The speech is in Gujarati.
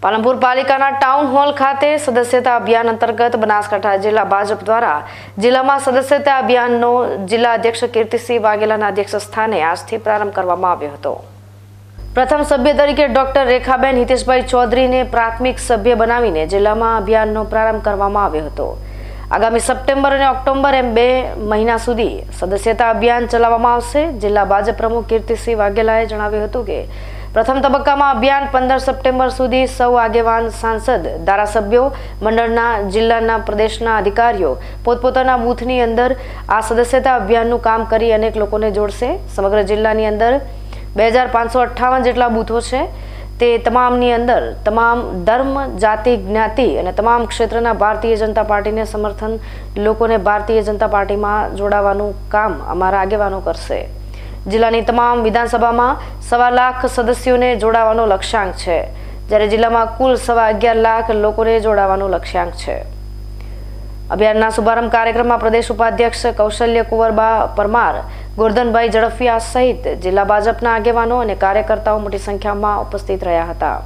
પાલનપુર પાલિકાના ટાઉન હોલ ખાતે સદસ્યતા અભિયાન અંતર્ગત બનાસકાંઠા જિલ્લા ભાજપ દ્વારા જિલ્લામાં સદસ્યતા અભિયાનનો જિલ્લા અધ્યક્ષ કીર્તિસિંહ વાઘેલાના અધ્યક્ષ સ્થાને આજથી પ્રારંભ કરવામાં આવ્યો હતો। પ્રથમ સભ્ય તરીકે ડોક્ટર રેખાબેન હિતેશભાઈ ચૌધરીને પ્રાથમિક સભ્ય બનાવીને જિલ્લામાં અભિયાનનો પ્રારંભ કરવામાં આવ્યો હતો। આગામી સપ્ટેમ્બર અને ઓક્ટોબર એમ 2 મહિના સુધી સદસ્યતા અભિયાન ચલાવવામાં આવશે। જિલ્લા ભાજપ પ્રમુખ કીર્તિસિંહ વાઘેલાએ જણાવ્યું હતું કે પ્રથમ તબક્કામાં અભિયાન 15 સપ્ટેમ્બર સુધી સૌ આગેવાન સાંસદ ધારાસભ્યો મંડળના જિલ્લાના પ્રદેશના અધિકારીઓ પોતપોતાના બૂથની અંદર આ સદસ્યતા અભિયાનનું કામ કરી અનેક લોકોને જોડશે। સમગ્ર જિલ્લાની અંદર 2558 જેટલા બૂથો છે। તે તમામની અંદર તમામ ધર્મ, જાતિ, જ્ઞાતિ અને તમામ ક્ષેત્રના ભારતીય જનતા પાર્ટીને સમર્થન લોકોને ભારતીય જનતા પાર્ટીમાં જોડાવાનું કામ અમારા આગેવાનો કરશે। જિલ્લાની તમામ વિધાનસભામાં 1.25 લાખ સદસ્યોને જોડાવાનો લક્ષ્યાંક છે, જ્યારે જિલ્લામાં કુલ 11.25 લાખ લોકોને જોડાવાનો લક્ષ્યાંક છે। અભિયાનના શુભારંભ કાર્યક્રમમાં પ્રદેશ ઉપાધ્યક્ષ કૌશલ્ય કુંવરબા પરમાર, ગોરધનભાઈ ઝડફિયા સહિત જિલ્લા ભાજપના આગેવાનો અને કાર્યકર્તાઓ મોટી સંખ્યામાં ઉપસ્થિત રહ્યા હતા।